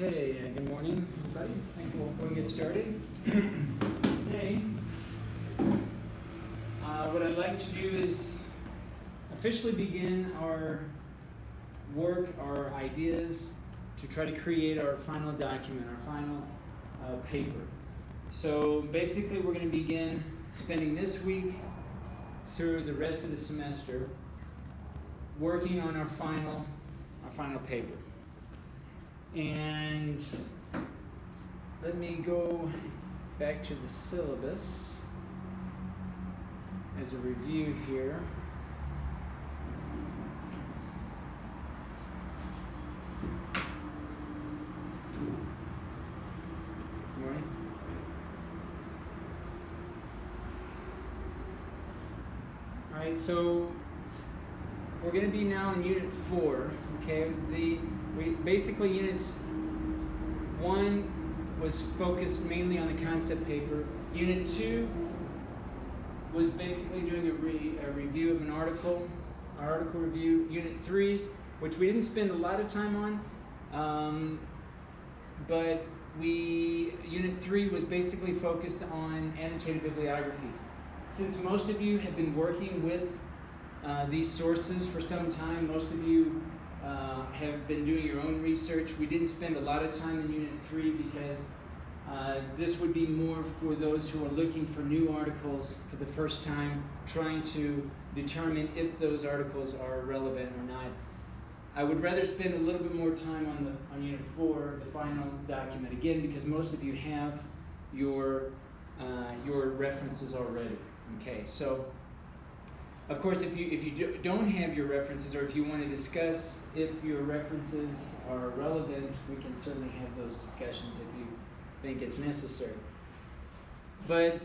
Okay, good morning, everybody. I think we'll get started. Today, what I'd like to do is officially begin our work, our ideas, to try to create our final document, our final paper. So basically, we're going to begin spending this week through the rest of the semester working on our final paper. And let me go back to the syllabus as a review here. Good morning. All right, so we're going to be now in Unit 4, okay? Basically, Units 1 was focused mainly on the concept paper. Unit 2 was basically doing a review of an article review. Unit 3, which we didn't spend a lot of time on, but Unit 3 was basically focused on annotated bibliographies. Since most of you have been working with these sources for some time, most of you have been doing your own research. We didn't spend a lot of time in Unit 3 because this would be more for those who are looking for new articles for the first time, trying to determine if those articles are relevant or not. I would rather spend a little bit more time on Unit 4, the final document, again, because most of you have your references already. Okay, so of course, if you don't have your references, or if you want to discuss if your references are relevant, we can certainly have those discussions if you think it's necessary. But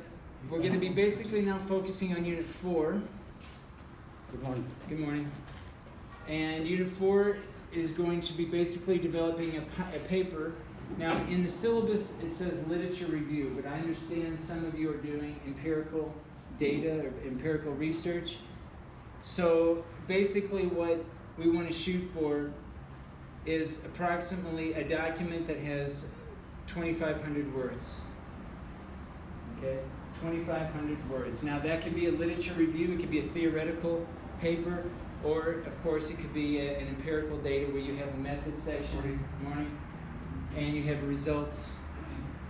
we're going to be basically now focusing on Unit 4. Good morning. Good morning. And Unit 4 is going to be basically developing a paper. Now, in the syllabus, it says literature review, but I understand some of you are doing empirical data or empirical research. So basically what we want to shoot for is approximately a document that has 2,500 words. Okay, 2,500 words. Now that could be a literature review, it could be a theoretical paper, or of course it could be an empirical data where you have a method section, and you have results.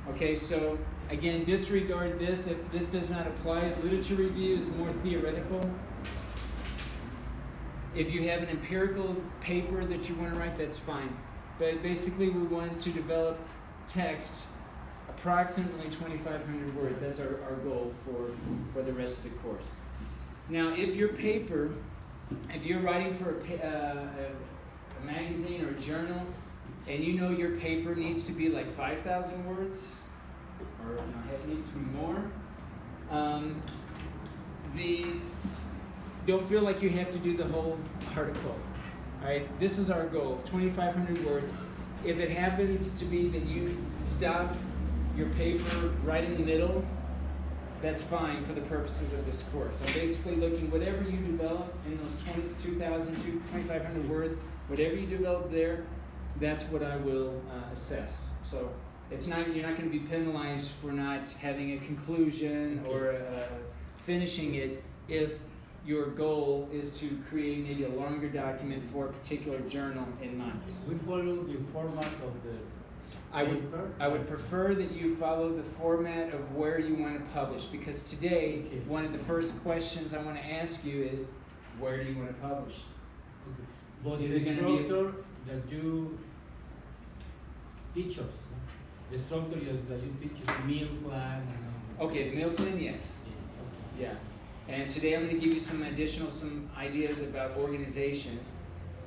Okay, so again, disregard this if this does not apply. Literature review is more theoretical. If you have an empirical paper that you want to write, that's fine. But basically, we want to develop text approximately 2,500 words. That's our goal for the rest of the course. Now, if you're writing for a magazine or a journal, and you know your paper needs to be like 5,000 words, or it needs to be more, don't feel like you have to do the whole article. All right, this is our goal, 2,500 words. If it happens to be that you stop your paper right in the middle, that's fine for the purposes of this course. I'm basically looking, whatever you develop in those 2,500 words, whatever you develop there, that's what I will assess. So you're not going to be penalized for not having a conclusion or finishing it if your goal is to create maybe a longer document for a particular journal in mind. We follow the format of the paper? I would prefer that you follow the format of where you want to publish, because today, one of the first questions I want to ask you is, where do you want to publish? Okay. But Is the it gonna be structure that you teach us, the structure that you teach us, meal plan and all. Okay, the meal plan, yes. Yes, Yeah. And today I'm going to give you some ideas about organization.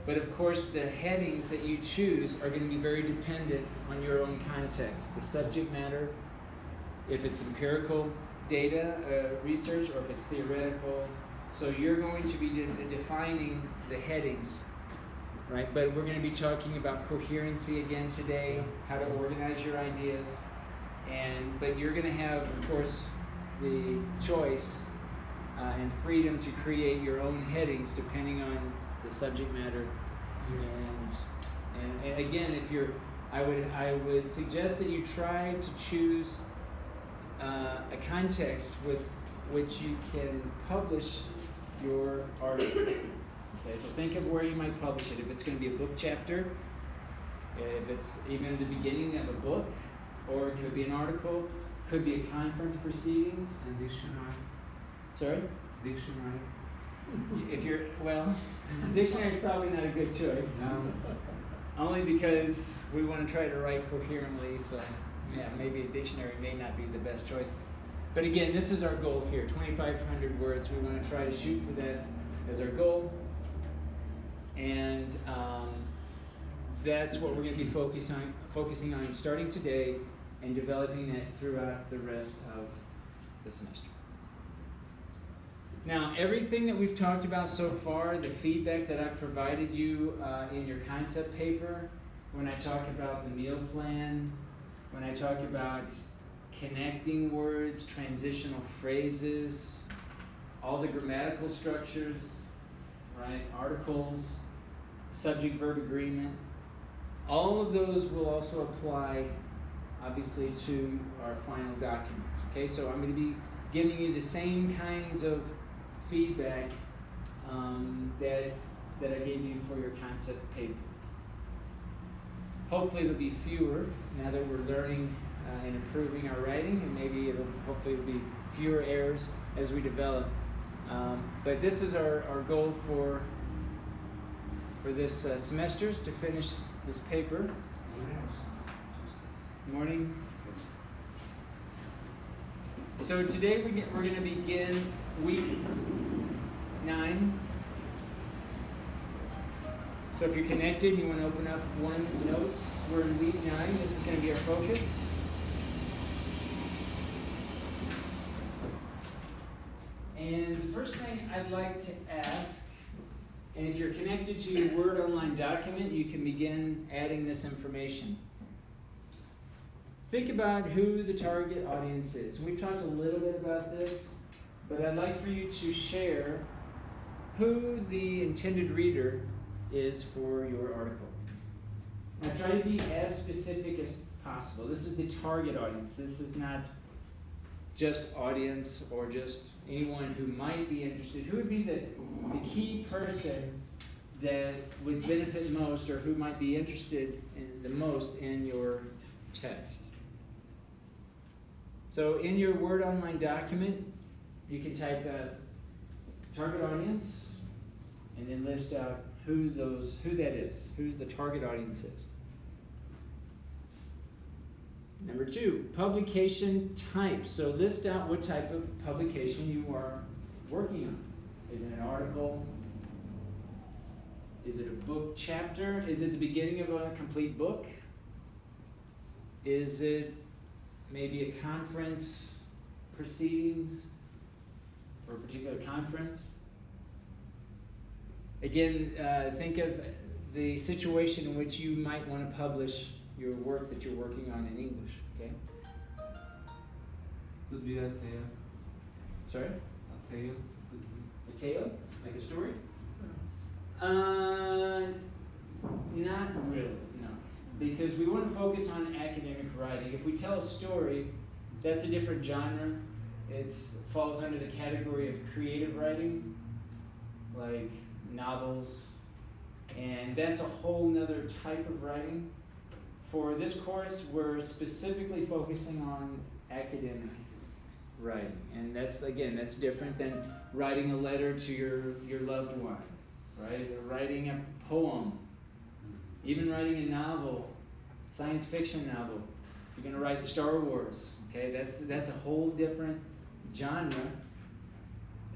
But of course, the headings that you choose are going to be very dependent on your own context. The subject matter, if it's empirical data research, or if it's theoretical. So you're going to be defining the headings, right? But we're going to be talking about coherency again today, how to organize your ideas. But you're going to have, of course, the choice and freedom to create your own headings depending on the subject matter. And again, I would suggest that you try to choose a context with which you can publish your article. Okay, so think of where you might publish it. If it's going to be a book chapter, if it's even the beginning of a book, or it could be an article, could be a conference proceedings. And dictionary. Sorry? Dictionary. If you're, well, dictionary is probably not a good choice. No. Only because we want to try to write coherently, so yeah, maybe a dictionary may not be the best choice. But again, this is our goal here, 2,500 words. We want to try to shoot for that as our goal. And that's what we're going to be focusing on starting today and developing that throughout the rest of the semester. Now, everything that we've talked about so far, the feedback that I've provided you in your concept paper, when I talk about the meal plan, when I talk about connecting words, transitional phrases, all the grammatical structures, right? Articles, subject-verb agreement, all of those will also apply, obviously, to our final documents. Okay, so I'm going to be giving you the same kinds of feedback that I gave you for your concept paper. Hopefully it'll be fewer now that we're learning and improving our writing, and maybe hopefully it'll be fewer errors as we develop. But this is our goal for this semester, is to finish this paper. Morning. So today we're going to begin week 9. So if you're connected and you want to open up one notes, we're in week 9. This is going to be our focus. And the first thing I'd like to ask, and if you're connected to your Word Online document, you can begin adding this information. Think about who the target audience is. We've talked a little bit about this, but I'd like for you to share who the intended reader is for your article. Now try to be as specific as possible. This is the target audience. This is not just audience or just anyone who might be interested. Who would be the key person that would benefit most, or who might be interested in the most in your text? So in your Word Online document, you can type target audience and then list out who that is, who the target audience is. Number 2, publication type. So list out what type of publication you are working on. Is it an article? Is it a book chapter? Is it the beginning of a complete book? Is it maybe a conference proceedings for a particular conference? Again, think of the situation in which you might want to publish your work that you're working on in English, okay? Could be a tale. Sorry? A tale. Could be. A tale? Like a story? Not really, no. Because we want to focus on academic writing. If we tell a story, that's a different genre. It falls under the category of creative writing, like novels, and that's a whole nother type of writing. For this course, we're specifically focusing on academic writing, and that's different than writing a letter to your loved one, right? Or writing a poem, even writing a novel, science fiction novel. You're going to write Star Wars, okay? That's a whole different genre.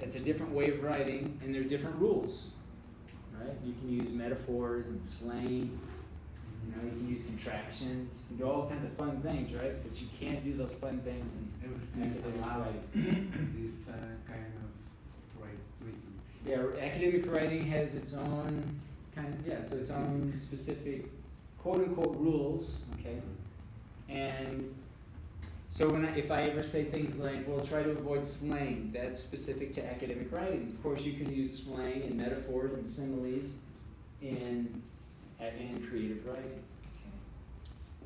It's a different way of writing, and there's different rules, right? You can use metaphors and slang. You know, you can use contractions. You can do all kinds of fun things, right? But you can't do those fun things in Everything is academic allowed writing. in this kind of writing. Yeah, academic writing has its own its own specific quote-unquote rules, okay? And so if I ever say things like, well, try to avoid slang, that's specific to academic writing. Of course, you can use slang and metaphors and similes in creative writing. Okay.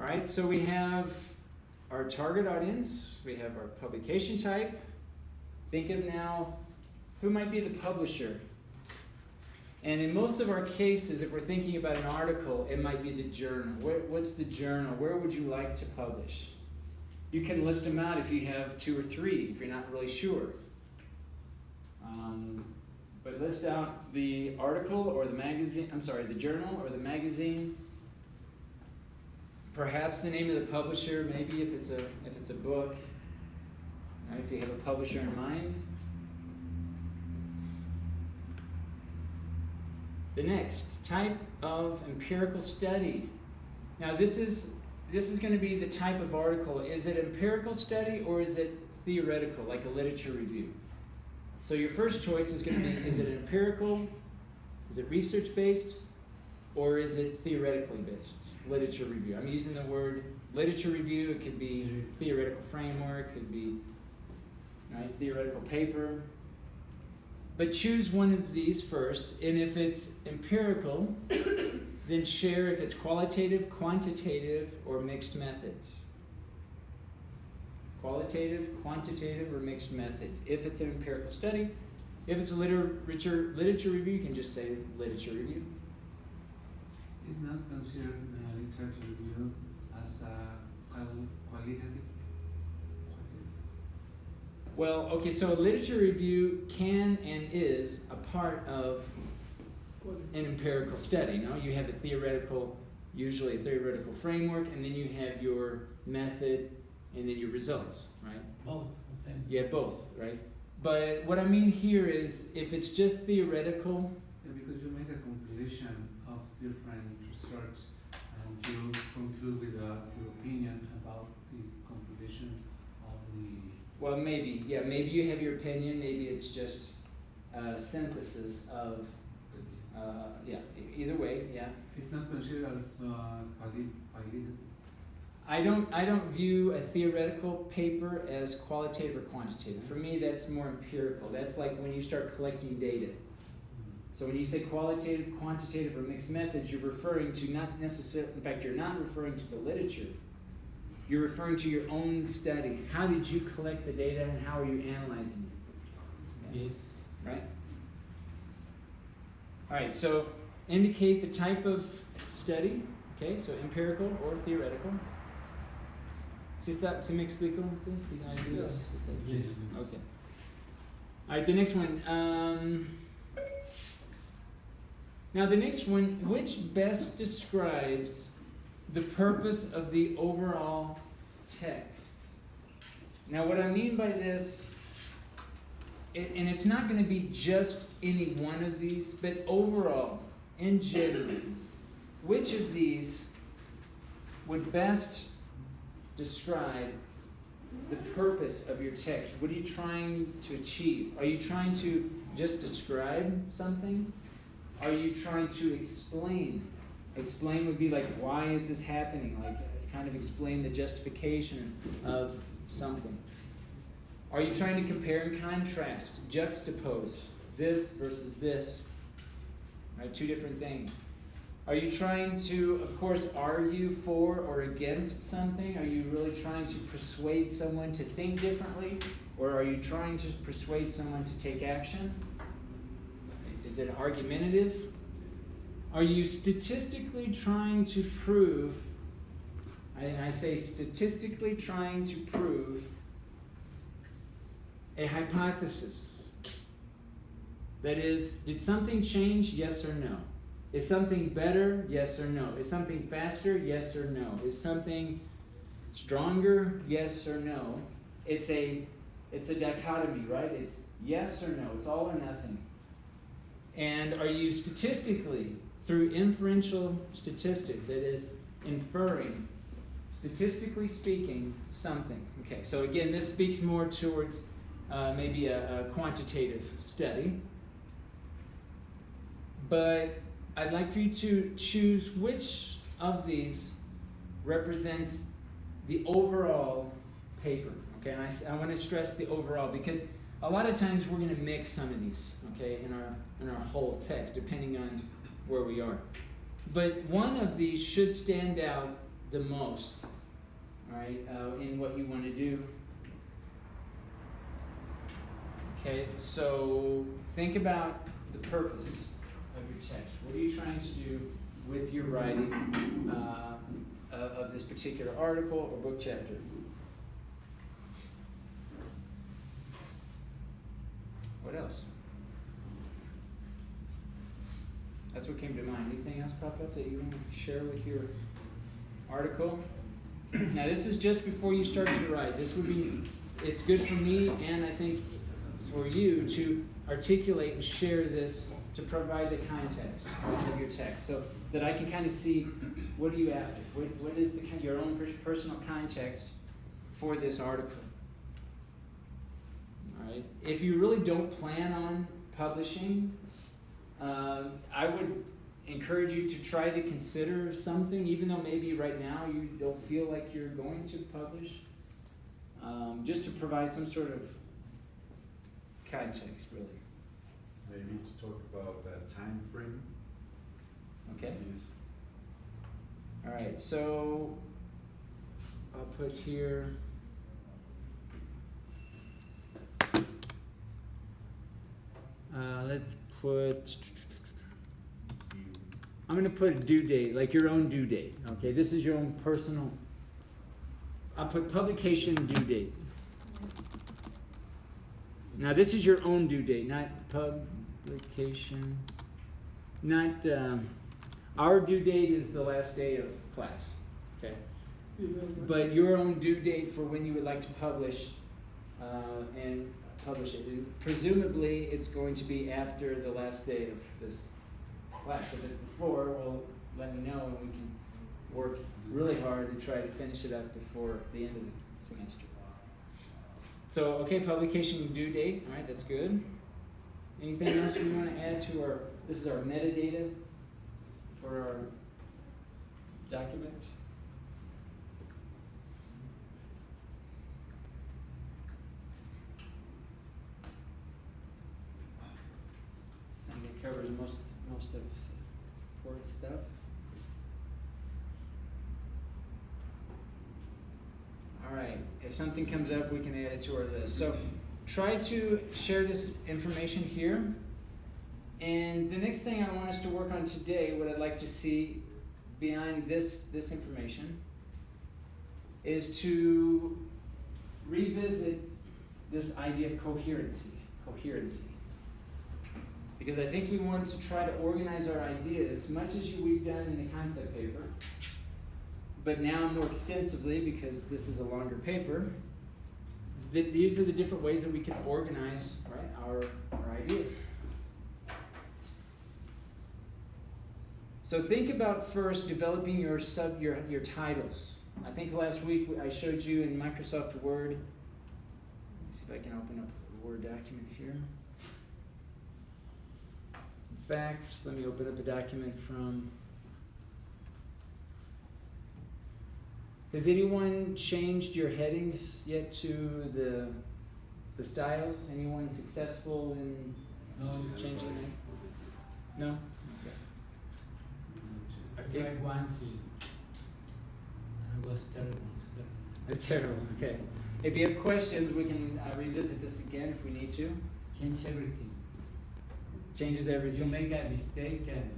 All right, so we have our target audience, we have our publication type. Think of now, who might be the publisher? And in most of our cases, if we're thinking about an article, it might be the journal. What's the journal? Where would you like to publish? You can list them out if you have 2 or 3, if you're not really sure. But list out the article or the magazine, the journal or the magazine. Perhaps the name of the publisher, maybe if it's a book, right, if you have a publisher in mind. The next, type of empirical study. Now this is going to be the type of article. Is it empirical study or is it theoretical, like a literature review? So your first choice is going to be, is it empirical, is it research-based, or is it theoretically based? Literature review. I'm using the word literature review. It could be theoretical framework, it could be theoretical paper. But choose one of these first, and if it's empirical, then share if it's qualitative, quantitative, or mixed methods. Qualitative, quantitative, or mixed methods. If it's an empirical study, if it's a literature review, you can just say literature review. Is not considered literature review as a qualitative? Well, okay, so a literature review can and is a part of an empirical study. No, you have a theoretical, usually a theoretical framework, and then you have your method, and then your results, right? Both. Okay. Yeah, both, right? But what I mean here is, if it's just theoretical, Because you make a compilation of different research and you conclude with your opinion about the compilation of the... well, maybe you have your opinion, maybe it's just a synthesis of, either way, yeah. It's not considered as qualitative. I don't view a theoretical paper as qualitative or quantitative. For me, that's more empirical. That's like when you start collecting data. So when you say qualitative, quantitative, or mixed methods, you're referring to not necessarily, in fact, you're not referring to the literature. You're referring to your own study. How did you collect the data and how are you analyzing it? Yes. Right? All right, so indicate the type of study. Okay, so empirical or theoretical. ¿Se me explicó usted? ¿Sí me ayuda? Yes. Okay. All right, the next one. Now the next one, which best describes the purpose of the overall text? Now what I mean by this, and it's not going to be just any one of these, but overall, in general, which of these would best describe the purpose of your text? What are you trying to achieve? Are you trying to just describe something? Are you trying to explain? Explain would be like, why is this happening? Like, kind of explain the justification of something. Are you trying to compare and contrast, juxtapose this versus this? Right, 2 different things. Are you trying to, of course, argue for or against something? Are you really trying to persuade someone to think differently? Or are you trying to persuade someone to take action? Is it argumentative? Are you statistically trying to prove, and I say statistically trying to prove a hypothesis? That is, did something change? Yes or no? Is something better? Yes or no? Is something faster? Yes or no? Is something stronger? Yes or no? It's a dichotomy, right? It's yes or no. It's all or nothing. And are you statistically, through inferential statistics, that is, inferring, statistically speaking, something? Okay, so again, this speaks more towards maybe a quantitative study. But I'd like for you to choose which of these represents the overall paper. Okay, and I want to stress the overall because a lot of times we're going to mix some of these, okay, in our whole text, depending on where we are. But one of these should stand out the most, all right, in what you want to do. Okay, so think about the purpose of your text. What are you trying to do with your writing of this particular article or book chapter? What else? That's what came to mind. Anything else pop up that you want to share with your article? Now this is just before you start to write. This would be, it's good for me and I think for you to articulate and share this to provide the context of your text so that I can kind of see what are you after? What is your own personal context for this article? All right. If you really don't plan on publishing, I would encourage you to try to consider something, even though maybe right now you don't feel like you're going to publish, just to provide some sort of context, really. Maybe to talk about that time frame. Okay. All right, so I'll put here. Let's put. I'm going to put a due date, like your own due date. Okay, this is your own personal. I'll put publication due date. Now this is your own due date, not publication. Not our due date is the last day of class. Okay, but your own due date for when you would like to publish and publish it. And presumably, it's going to be after the last day of this class. If it's before, well, let me know and we can work really hard to try to finish it up before the end of the semester. So, okay, publication due date. All right, that's good. Anything else we want to add to our, this is our metadata for our document. And it covers most of the important stuff. All right, if something comes up, we can add it to our list. So try to share this information here. And the next thing I want us to work on today, what I'd like to see behind this information, is to revisit this idea of coherency. Because I think we want to try to organize our ideas, much as we've done in the concept paper, but now more extensively because this is a longer paper. These are the different ways that we can organize, right, our ideas. So think about first developing your titles. I think last week I showed you in Microsoft Word. Let me see if I can open up a Word document here. In fact, let me open up a document from. Has anyone changed your headings yet to the styles? Anyone successful in changing them? No? Okay. I tried once, it was terrible. It's terrible, okay. If you have questions, we can revisit this again if we need to. Change everything. Changes You everything. make a mistake and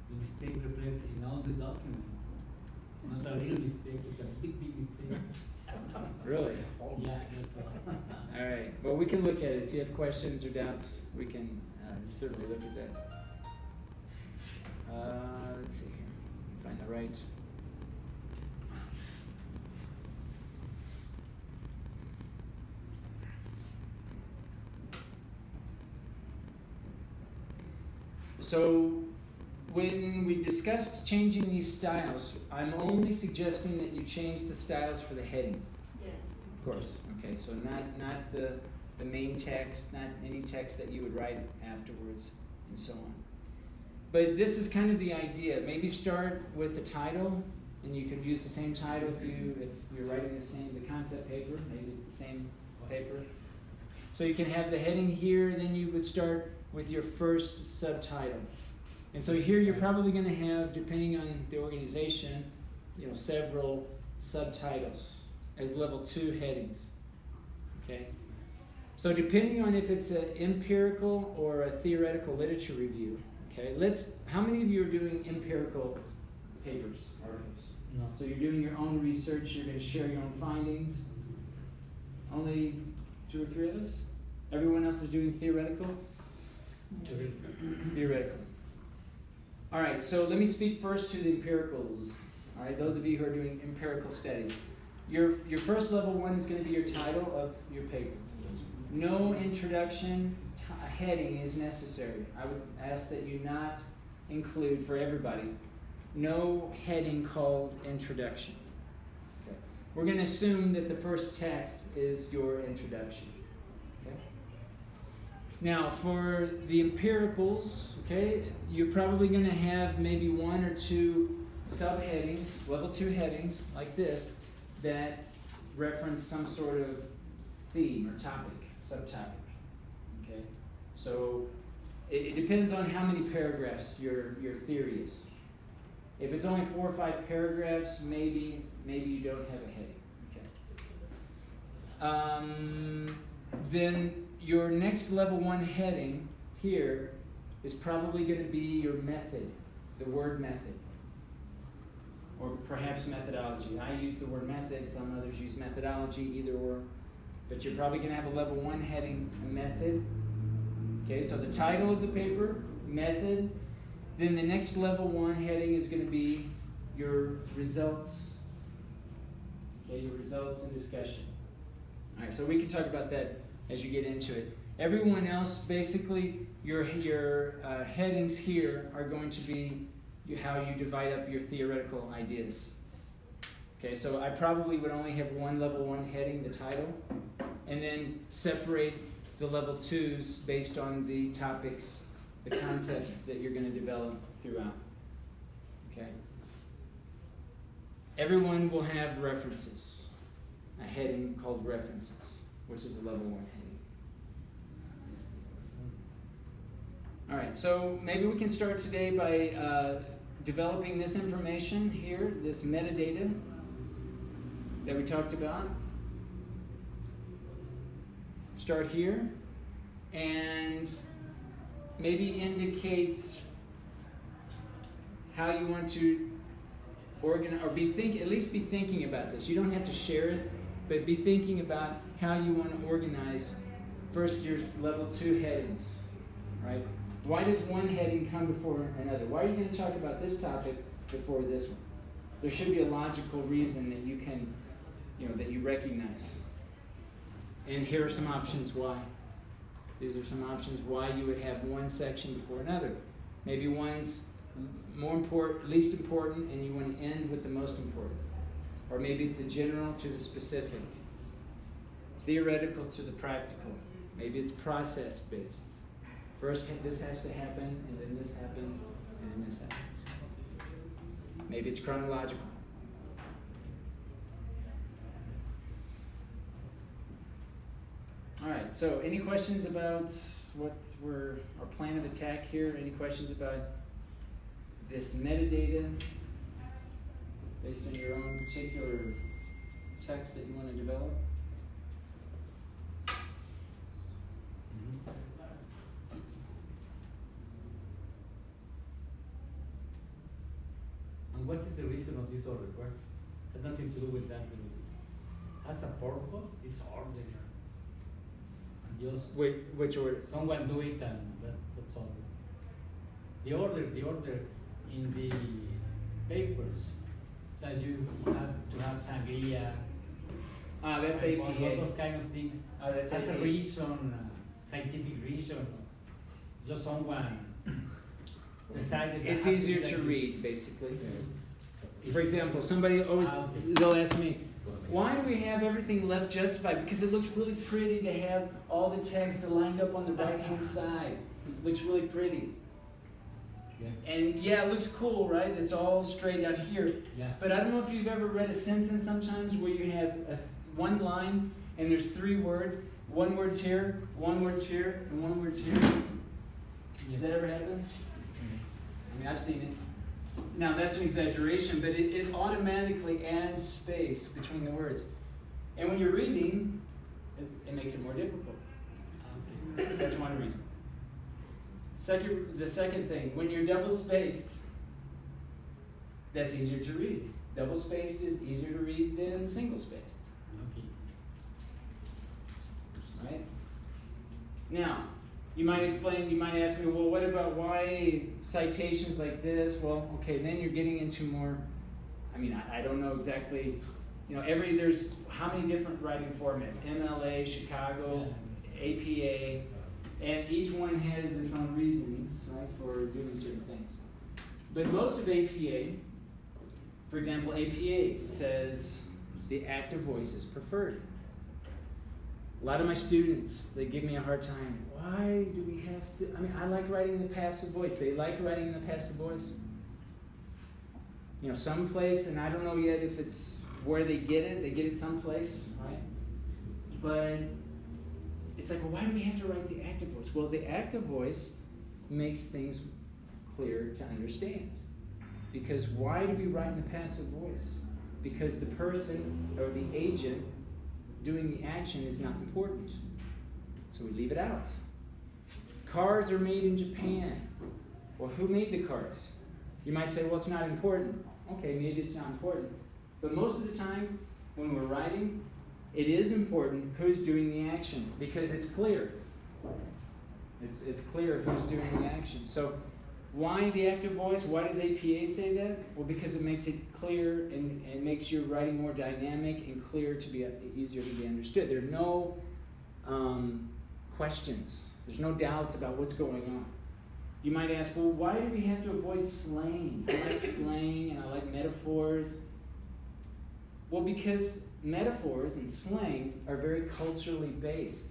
the mistake reflects in all the document. It's not a real mistake, it's a big mistake. Really? Yeah, that's all. All right. Well, we can look at it. If you have questions or doubts, we can certainly look at that. Let's see here. Find the right. So when we discussed changing these styles, I'm only suggesting that you change the styles for the heading. Yes. Of course. Okay, so not the main text, not any text that you would write afterwards, and so on. But this is kind of the idea. Maybe start with the title, and you could use the same title if you're writing the concept paper. Maybe it's the same paper. So you can have the heading here, then you would start with your first subtitle. And so here you're probably going to have, depending on the organization, several subtitles as level 2 headings. Okay? So depending on if it's an empirical or a theoretical literature review, okay, how many of you are doing empirical papers, articles? No. So you're doing your own research, you're going to share your own findings. Only 2 or 3 of us? Everyone else is doing theoretical? Theoretical. All right, so let me speak first to the empiricals. All right, those of you who are doing empirical studies. Your first level 1 is going to be your title of your paper. No introduction heading is necessary. I would ask that you not include, for everybody, no heading called introduction. Okay. We're going to assume that the first text is your introduction. Okay. Now, for the empiricals, okay, you're probably going to have maybe 1 or 2 subheadings, level 2 headings, like this, that reference some sort of theme or topic, subtopic. Okay? So it depends on how many paragraphs your theory is. If it's only 4 or 5 paragraphs, maybe you don't have a heading. Okay. Then your next level 1 heading here is probably going to be your method, the word method, or perhaps methodology. I use the word method, some others use methodology, either or. But you're probably going to have a level 1 heading, a method. Okay, so the title of the paper, method. Then the next level 1 heading is going to be your results. Okay, your results and discussion. All right, so we can talk about that as you get into it. Everyone else, basically, your headings here are going to be how you divide up your theoretical ideas. Okay, so I probably would only have 1 level 1 heading, the title, and then separate the level 2s based on the topics, the concepts that you're going to develop throughout. Okay. Everyone will have references, a heading called references, which is a level 1 heading. All right, so maybe we can start today by developing this information here, this metadata that we talked about. Start here and maybe indicate how you want to organize, or at least be thinking about this. You don't have to share it, but be thinking about how you want to organize first your level 2 headings, right? Why does one heading come before another? Why are you going to talk about this topic before this one? There should be a logical reason that you can, that you recognize. And here are some options why. These are some options why you would have one section before another. Maybe one's more important, least important, and you want to end with the most important. Or maybe it's the general to the specific, theoretical to the practical. Maybe it's process-based. First, this has to happen, and then this happens, and then this happens. Maybe it's chronological. All right, so any questions about our plan of attack here? Any questions about this metadata based on your own particular text that you want to develop? And what is the reason of this order? Well, has nothing to do with that. Has a purpose, this order. And just which order? Someone do it and that's all. The order in the papers that you have to have sangria. That's and APA. all those kind of things. That's has APA. a reason, scientific reason. Just someone decided that It's easier to read, basically. Yeah. For example, somebody always, they'll ask me, why do we have everything left justified? Because it looks really pretty to have all the text lined up on the right-hand side. It looks really pretty. Yeah. And yeah, it looks cool, right? It's all straight out here. Yeah. But I don't know if you've ever read a sentence sometimes where you have one line and there's 3 words. One word's here, one word's here, and one word's here. Yeah. Does that ever happen? I mean, I've seen it. Now that's an exaggeration, but it automatically adds space between the words. And when you're reading, it makes it more difficult. That's one reason. The second thing, when you're double spaced, that's easier to read. Double spaced is easier to read than single spaced. Okay. Right? Now, you might ask me, well, what about why citations like this? Well, okay, then you're getting into more, I don't know exactly, there's how many different writing formats? MLA, Chicago, APA, and each one has its own reasonings, right, for doing certain things. But most of APA, for example, APA, it says the active voice is preferred. A lot of my students, they give me a hard time. Why do we have to, I like writing the passive voice. They like writing the passive voice. Someplace, and I don't know yet if it's where they get it someplace, right? But it's like, well, why do we have to write the active voice? Well, the active voice makes things clear to understand. Because why do we write in the passive voice? Because the person or the agent doing the action is not important. So we leave it out. Cars are made in Japan. Well, who made the cars? You might say, well, it's not important. Okay, maybe it's not important. But most of the time, when we're writing, it is important who's doing the action because it's clear. It's clear who's doing the action. So why the active voice? Why does APA say that? Well, because it makes it clear and makes your writing more dynamic and clear to be easier to be understood. There are no questions. There's no doubts about what's going on. You might ask, well, why do we have to avoid slang? I like slang and I like metaphors. Well, because metaphors and slang are very culturally based.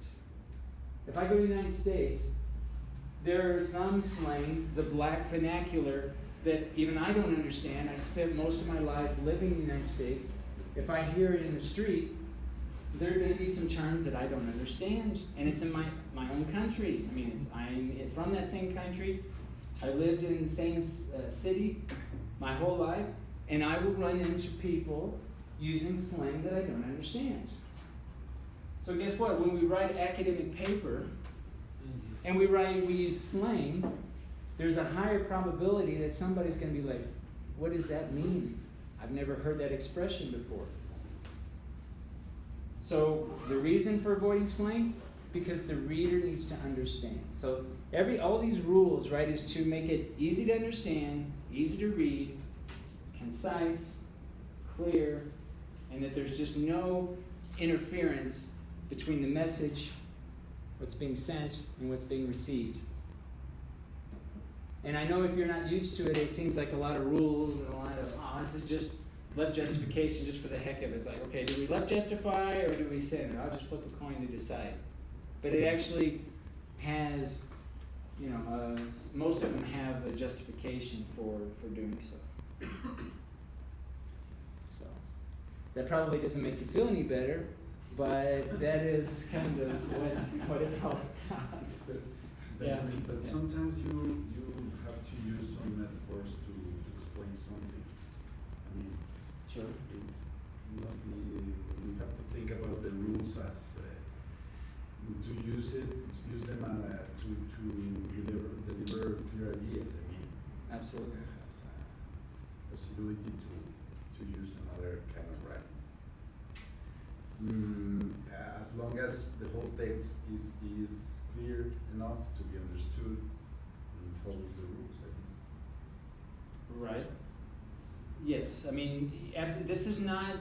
If I go to the United States, there are some slang, the black vernacular, that even I don't understand. I've spent most of my life living in the United States. If I hear it in the street, there are going to be some terms that I don't understand, and it's in my own country. I'm from that same country. I lived in the same city my whole life, and I will run into people using slang that I don't understand. So guess what? When we write academic paper, and we use slang, there's a higher probability that somebody's going to be like, what does that mean? I've never heard that expression before. So the reason for avoiding slang, because the reader needs to understand. So all these rules, right, is to make it easy to understand, easy to read, concise, clear, and that there's just no interference between the message, what's being sent, and what's being received. And I know if you're not used to it, it seems like a lot of rules and a lot of, this is just left justification just for the heck of it. It's like, okay, do we left justify or do we send? Or I'll just flip a coin to decide. But it actually has, most of them have a justification for doing so. So that probably doesn't make you feel any better, but that is kind of what it's all about. Yeah. But sometimes you have to use some metaphors to explain something. Sure. You have to think about the rules as to use them to deliver clear ideas. Absolutely. Has a possibility to use another kind of writing. As long as the whole text is clear enough to be understood and follows the rules, I think. Right. Yes, this is not,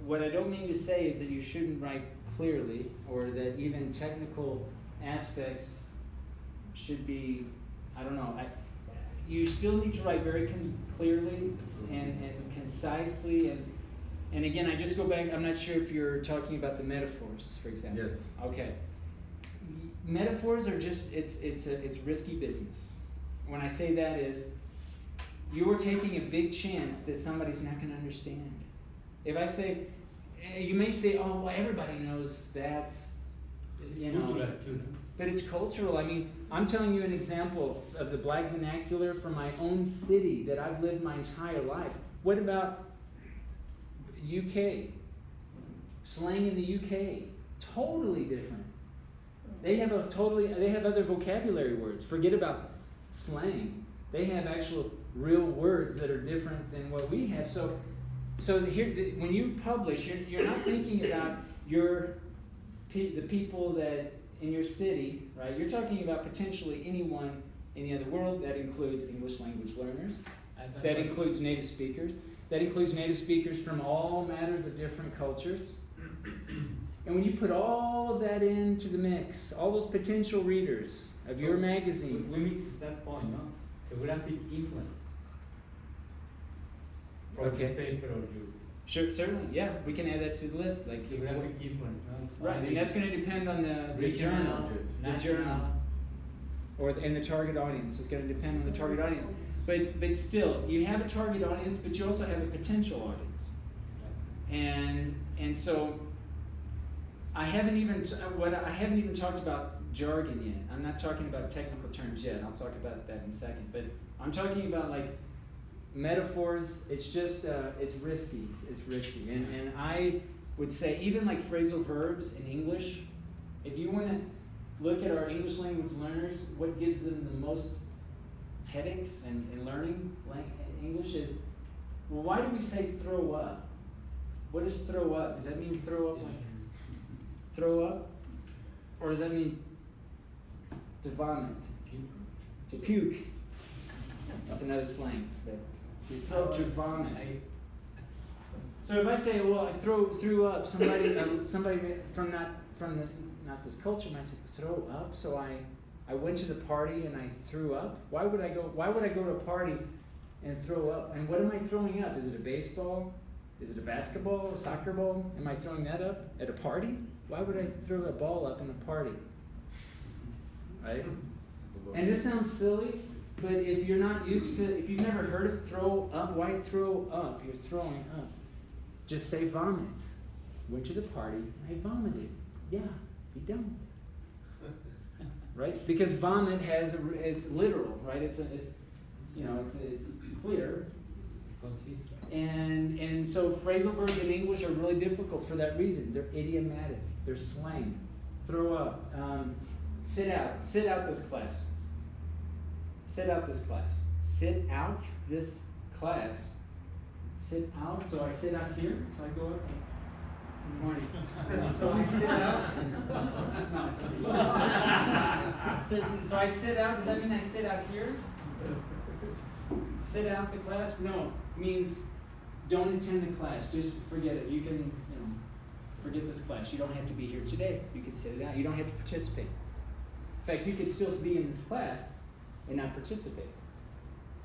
what I don't mean to say is that you shouldn't write clearly or that even technical aspects should be, you still need to write very clearly and concisely. And again, I just go back, I'm not sure if you're talking about the metaphors, for example. Yes. Okay. Metaphors are just, it's risky business. When I say that is, you are taking a big chance that somebody's not going to understand. If I say, you may say, oh, well, everybody knows that. It's you know, cultural too, no? but it's cultural. I mean, I'm telling you an example of the black vernacular from my own city that I've lived my entire life. What about UK? Slang in the UK, totally different. They have other vocabulary words. Forget about slang. They have actual real words that are different than what we have. So here, when you publish, you're not thinking about the people that in your city, right? You're talking about potentially anyone in the other world. That includes English language learners. That includes native speakers. That includes native speakers from all matters of different cultures. And when you put all of that into the mix, all those potential readers of your magazine, We mix that point, no? Geographic influence. From Okay. the paper or you. sure, certainly, yeah, we can add that to the list. Like, Geographic influence, no? It's right, and that's going to depend on the journal, the journal, and the target audience. It's going to depend on the target audience. But still, you have a target audience, but you also have a potential audience. And so I haven't even talked about jargon yet. I'm not talking about technical terms yet. I'll talk about that in a second. But I'm talking about like metaphors. It's just it's risky. It's risky. And I would say even like phrasal verbs in English. If you want to look at our English language learners, what gives them the most headaches in learning English is, well, why do we say throw up? What does throw up? Does that mean throw up like throw up? Or does that mean to vomit? To puke? That's another slang. But to vomit. So if I say, well, I threw up, somebody from not this culture might say, throw up. So I went to the party and I threw up. Why would I go to a party and throw up? And what am I throwing up? Is it a baseball? Is it a basketball, a soccer ball? Am I throwing that up at a party? Why would I throw a ball up in a party? Right? And this sounds silly, but if you're not used to, if you've never heard of throw up, why throw up? You're throwing up. Just say vomit. Went to the party, I vomited. Yeah, be done with it. Right? Because vomit it's literal, right? It's clear. And so phrasal verbs in English are really difficult for that reason. They're idiomatic. They're slang. Throw up. Sit out. Sit out this class. Sit out this class. Sit out this class. Sit out. So I sit out here. So I go up. Good morning. So I sit out. So I sit out. Does that mean I sit out here? Sit out the class? No. It means don't attend the class. Just forget it. You can, forget this class. You don't have to be here today. You can sit it out. You don't have to participate. In fact, you could still be in this class and not participate.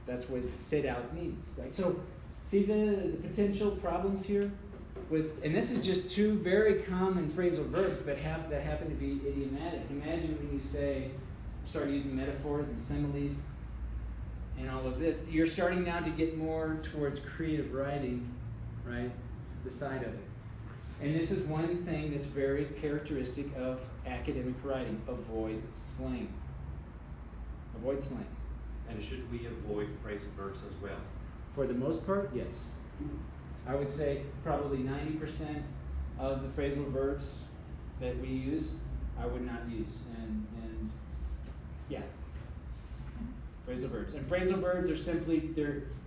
That's what sit out means, right? So, see the potential problems here and this is just two very common phrasal verbs, but that happen to be idiomatic. Imagine when you start using metaphors and similes and all of this. You're starting now to get more towards creative writing, right? It's the side of it. And this is one thing that's very characteristic of academic writing. Avoid slang. Avoid slang. And should we avoid phrasal verbs as well? For the most part, yes. I would say probably 90% of the phrasal verbs that we use, I would not use. And yeah. Phrasal verbs. And phrasal verbs are simply,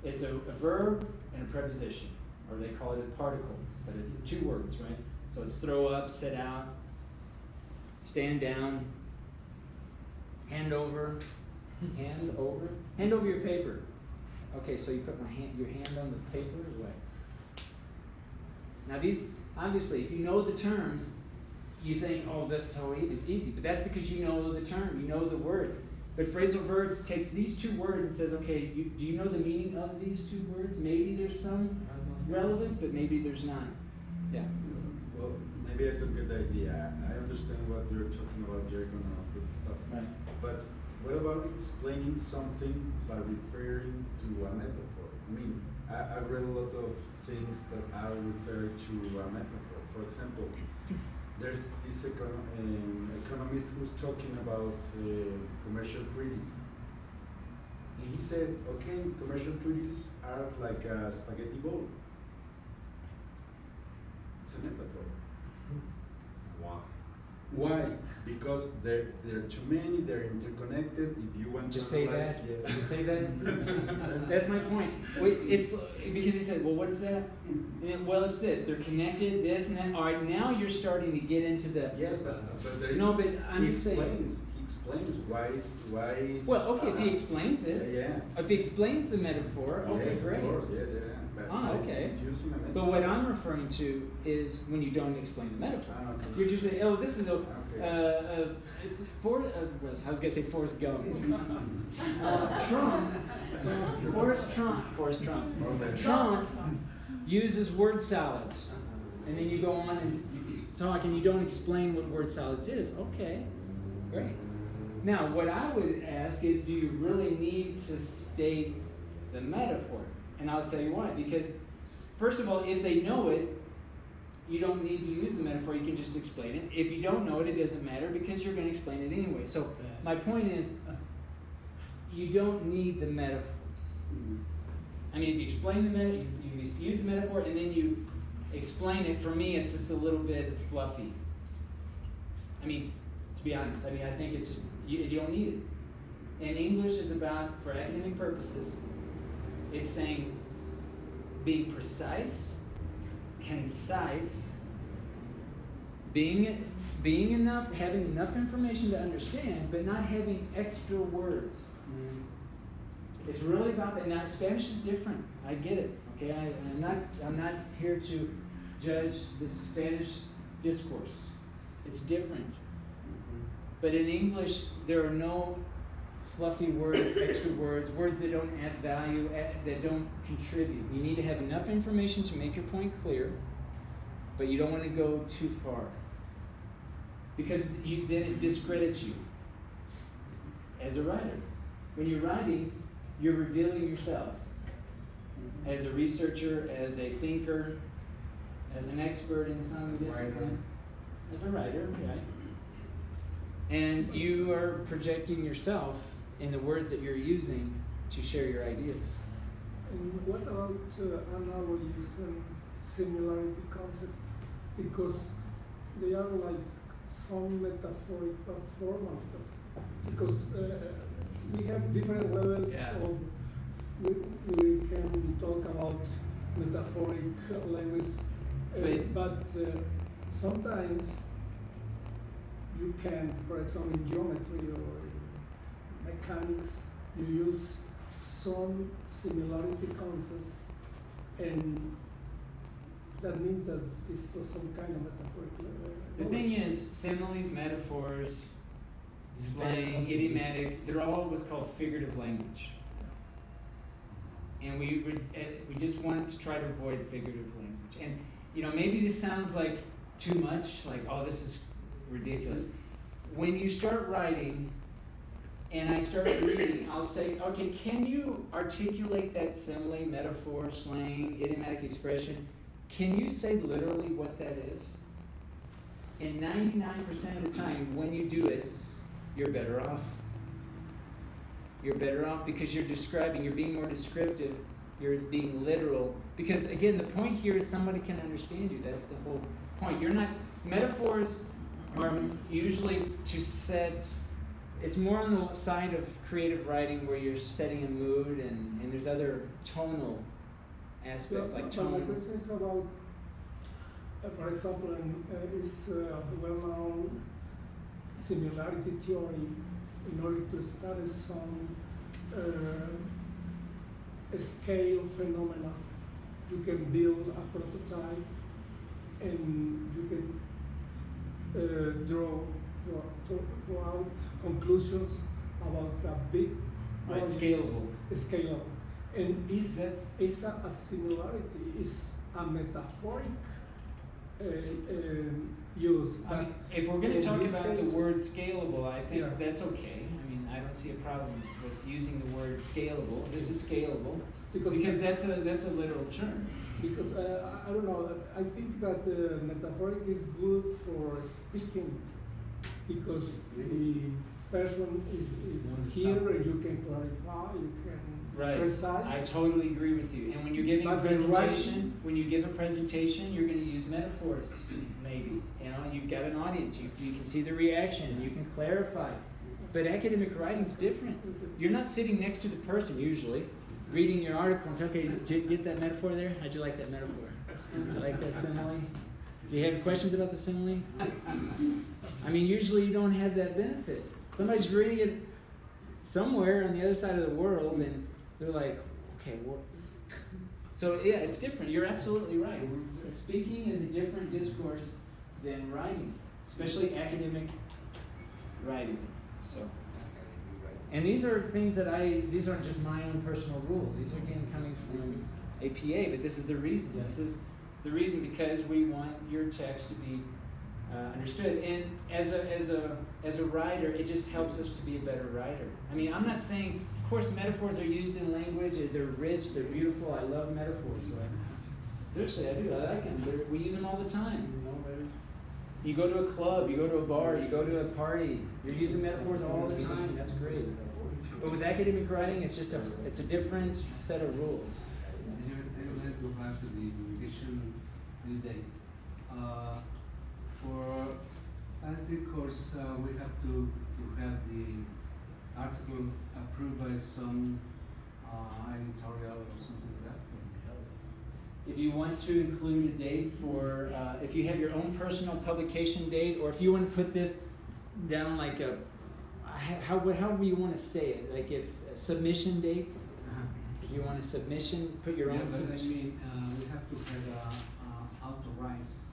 it's a verb and a preposition, or they call it a particle, but it's two words, right? So it's throw up, sit out, stand down, hand over your paper. Okay, so you put your hand on the paper or what? Now these, obviously, if you know the terms, you think, oh, that's so easy, but that's because you know the term, you know the word. But phrasal verbs takes these two words and says, okay, do you know the meaning of these two words? Maybe there's some relevance, but maybe there's not. Yeah. Well, maybe I don't get the idea. I understand what you're talking about, jargon and all that stuff. Right. But what about explaining something by referring to a metaphor? I mean, I read a lot of things that are referred to a metaphor. For example, there's this economist who's talking about commercial treaties. And he said, okay, commercial treaties are like a spaghetti bowl. It's a metaphor. Wow. Why? Because there are too many, they're interconnected. If you want Just to say analyze- that. yeah. Just say that. That's my point. Wait, it's because he said, well, what's that? And, well, it's this. They're connected, this and that. All right, now you're starting to get into the. Yes, but there No, but I'm he just saying. explains why is. Well, okay, if he explains it. Yeah. If he explains the metaphor, okay, Yes, great. Of course, yeah. But Ah, it's- okay. it's using a metaphor. But what I'm referring to is when you don't explain the metaphor. Ah, okay. You're just saying, oh, this is a. Okay. It's I was gonna say Forrest Gump. Forrest Trump. Okay. Trump uses word salads, and then you go on and you talk, and you don't explain what word salads is. Okay, great. Now, what I would ask is, do you really need to state the metaphor? And I'll tell you why. Because, first of all, if they know it, you don't need to use the metaphor, you can just explain it. If you don't know it, it doesn't matter because you're going to explain it anyway. So my point is, you don't need the metaphor. I mean, if you explain the metaphor, you use the metaphor, and then you explain it, for me, it's just a little bit fluffy. I mean, to be honest, I think it's just, you don't need it. And English is about, for academic purposes, it's saying being precise, concise, being enough, having enough information to understand, but not having extra words. It's really about that. Now, Spanish is different. I get it. Okay, I'm not here to judge the Spanish discourse. It's different. But in English, there are no fluffy words, extra words, words that don't add value, that don't contribute. You need to have enough information to make your point clear, but you don't want to go too far. Because then it discredits you as a writer. When you're writing, you're revealing yourself as a researcher, as a thinker, as an expert in some discipline, as a writer, right? And you are projecting yourself in the words that you're using to share your ideas. And what about analogies and similarity concepts? Because they are like some metaphoric but formal. Because we have different levels of, we can talk about metaphoric language, but sometimes you can, for example, in geometry or mechanics, you use some similarity concepts, and that means that it's some kind of metaphoric The thing is, similes, metaphors, slang, idiomatic, they're all what's called figurative language. And we just want to try to avoid figurative language. And, maybe this sounds like too much, like, oh, this is ridiculous. When you start writing, and I start reading, I'll say, okay, can you articulate that simile, metaphor, slang, idiomatic expression? Can you say literally what that is? And 99% of the time, when you do it, you're better off. You're better off because you're describing, you're being more descriptive, you're being literal. Because again, the point here is somebody can understand you. That's the whole point. Metaphors are usually to set, it's more on the side of creative writing where you're setting a mood and there's other tonal aspects, like tone. But my question is about, for example, is well-known similarity theory in order to study some scale phenomena. You can build a prototype and you can draw out conclusions about a big Right, project. scalable. And is a similarity, is a metaphoric use. I mean, if we're going to in talk this about case- the word scalable, I think Yeah. that's okay. I mean, I don't see a problem with using the word scalable. This is scalable Because because that's a literal term. Because I don't know, I think that metaphoric is good for speaking because the person is here and you can clarify, you can Right. precise. I totally agree with you. And when you're giving a But the presentation, when you give a presentation, you're going to use metaphors, maybe. You know, you've got an audience. You can see the reaction. You can clarify. But academic writing's different. You're not sitting next to the person usually, reading your article and say, okay, did you get that metaphor there? How'd you like that metaphor? Did you like that simile? Do you have questions about the simile? I mean, usually you don't have that benefit. Somebody's reading it somewhere on the other side of the world, and they're like, okay, what? So yeah, it's different. You're absolutely right. Speaking is a different discourse than writing, especially academic writing. So, and these are things that these aren't just my own personal rules. These are again coming from APA, but this is the reason. This is the reason because we want your text to be understood. And as a writer, it just helps us to be a better writer. I mean, I'm not saying, of course, metaphors are used in language. They're rich. They're beautiful. I love metaphors. Seriously, I do. I like them. We use them all the time. You go to a club. You go to a bar. You go to a party. You're using metaphors all the time. That's great. But with academic writing, it's a different set of rules. I would like to go back to the publication due date. For as the course, we have to have the article approved by some editorial or something like that. If you want to include a date for, if you have your own personal publication date, or if you want to put this down like however you want to say it, like if submission dates, if you want a submission, put your own submission. I mean, we have to have authorize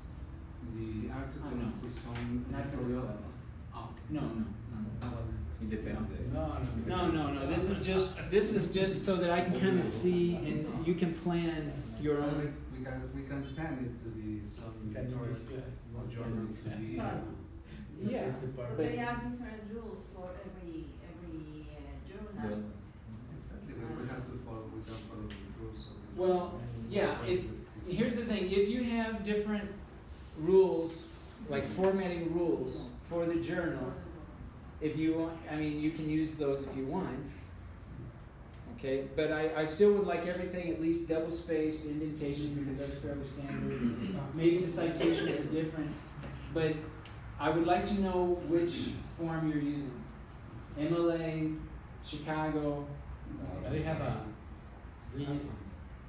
the article to some Not for this editorial. class. Oh. No. It depends. No. This is just so that I can kind of see and you can plan your own. We can send it to the some editorial or journal to be. Yeah. But they have different rules for every journal. Exactly, but we have to follow. We don't follow the rules. Well, yeah. Here's the thing: if you have different rules, like formatting rules for the journal, if you want, I mean, you can use those if you want. Okay, but I still would like everything at least double-spaced, indentation, because that's fairly standard. Maybe the citations are different, but I would like to know which form you're using. MLA, Chicago. They have a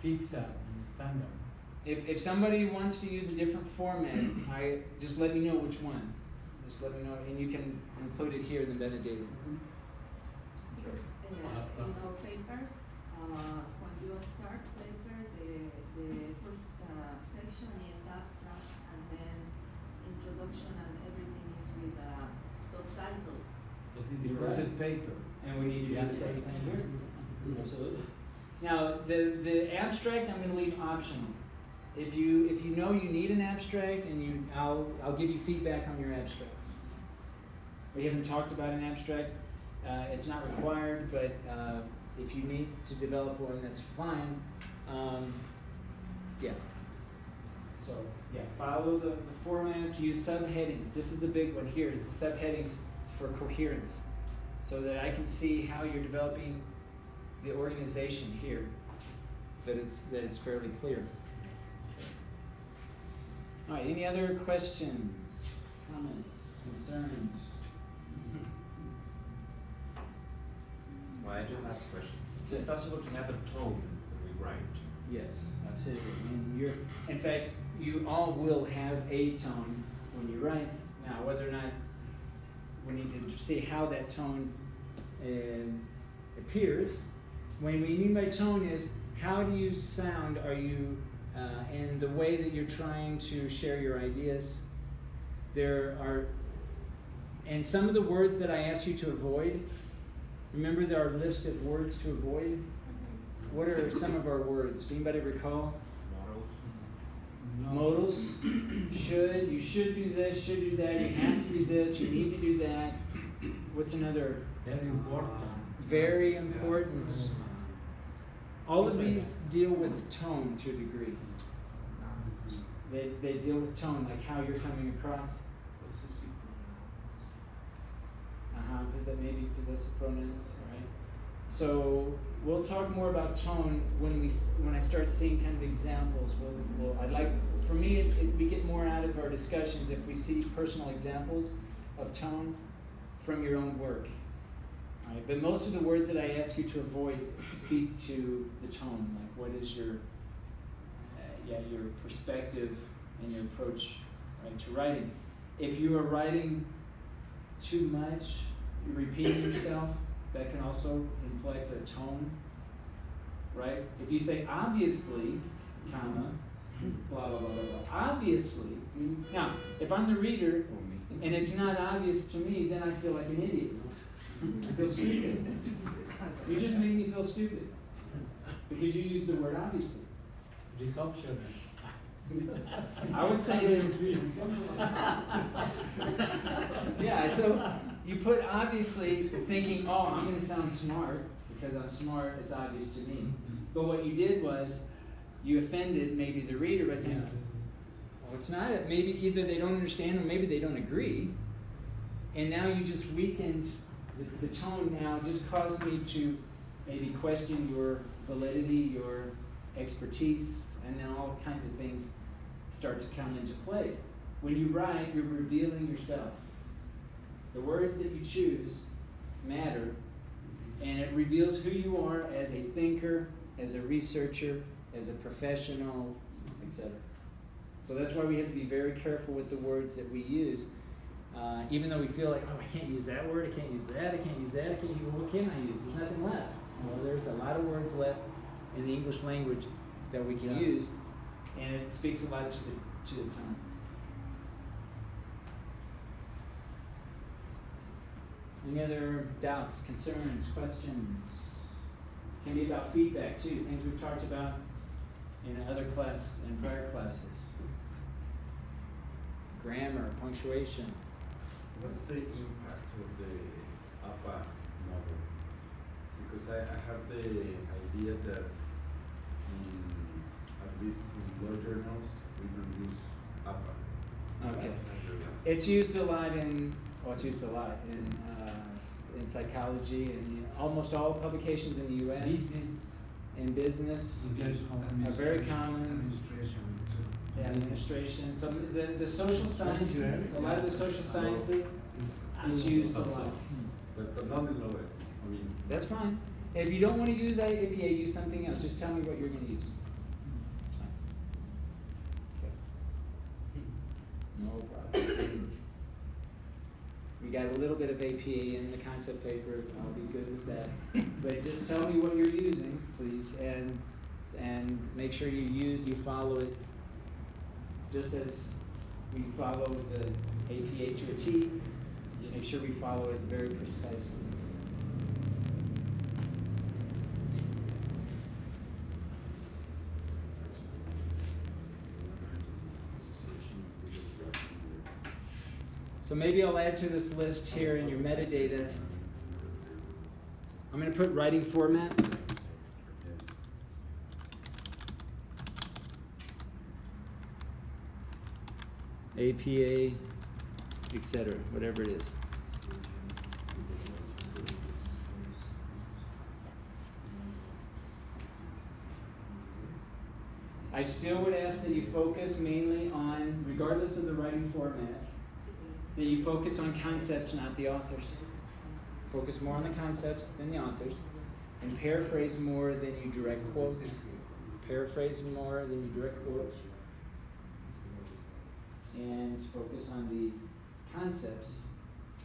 fixed standard. If somebody wants to use a different format, just let me know which one. Just let me know, and you can include it here in the metadata. In our papers, when you start paper, the first section is abstract, and then introduction and everything is with subtitle. This is the present paper. And we need to do the same thing here. Absolutely. Now, the abstract I'm going to leave optional. If you know you need an abstract, and I'll give you feedback on your abstracts. We haven't talked about an abstract. It's not required, but if you need to develop one, that's fine. Yeah. So yeah, follow the formats. Use subheadings. This is the big one here. Is the subheadings for coherence, so that I can see how you're developing the organization here. That it's fairly clear. All right. Any other questions, comments, concerns? Well, I do have a question. Is Yes. it possible to have a tone when we write? Yes, absolutely. And in fact, you all will have a tone when you write. Now, whether or not we need to see how that tone appears. What we mean by tone is how do you sound? Are you and the way that you're trying to share your ideas? And some of the words that I ask you to avoid. Remember, there are a list of words to avoid. What are some of our words? Do anybody recall? Modals. Should. You should do this. Should do that. You have to do this. You need to do that. What's another? Very important. Very important. all of these deal with tone to a degree. They deal with tone, like how you're coming across. Maybe possessive pronouns, all right? So we'll talk more about tone when I start seeing kind of examples. I'd like, for me, we get more out of our discussions if we see personal examples of tone from your own work. All right? But most of the words that I ask you to avoid speak to the tone, like what is your perspective and your approach, right, to writing. If you are writing too much, you're repeating yourself, that can also inflect a tone, right? If you say obviously, comma, blah, blah, blah, blah, blah. Obviously, now, if I'm the reader and it's not obvious to me, then I feel like an idiot. I feel stupid. You just made me feel stupid because you used the word obviously. This option. I would say it's yeah. So you put obviously thinking, oh, I'm going to sound smart because I'm smart. It's obvious to me. But what you did was you offended maybe the reader by saying, well, it's not. Maybe either they don't understand or maybe they don't agree. And now you just weakened the tone. Now just caused me to maybe question your validity, your expertise, and then all kinds of things start to come into play. When you write, you're revealing yourself. The words that you choose matter, and it reveals who you are as a thinker, as a researcher, as a professional, etc. So that's why we have to be very careful with the words that we use. Even though we feel like, oh, I can't use that word, I can't use that, I can't use that, I can't use, what can I use? There's nothing left. Well, there's a lot of words left in the English language that we can use, and it speaks a lot to the tone. Any other doubts, concerns, questions? Can be about feedback too, things we've talked about in other class and prior classes. Grammar, punctuation. What's the impact of the APA model? Because I have the idea that at least in law journals, we don't use APA. Okay. It's used a lot in psychology and almost all publications in the U.S. in business are very common. Administration. Yeah, administration. So the social sciences, a lot of the social sciences, it's used a lot. But not in law. I mean, That's fine. If you don't want to use APA, use something else. Just tell me what you're going to use. It's fine. Okay. No problem. We got a little bit of APA in the concept paper. I'll be good with that. But just tell me what you're using, please, and make sure you follow it just as we follow the APA to a T. Make sure we follow it very precisely. So maybe I'll add to this list here in your metadata. I'm going to put writing format. APA, etc., whatever it is. I still would ask that you focus mainly on, regardless of the writing format, that you focus on concepts, not the authors. Focus more on the concepts than the authors, and paraphrase more than you direct quote. Paraphrase more than you direct quote. And focus on the concepts,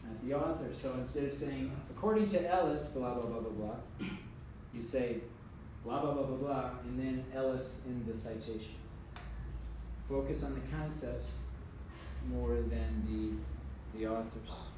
not the author. So instead of saying, according to Ellis, blah, blah, blah, blah, blah, you say, blah, blah, blah, blah, blah, and then Ellis in the citation. Focus on the concepts more than the authors.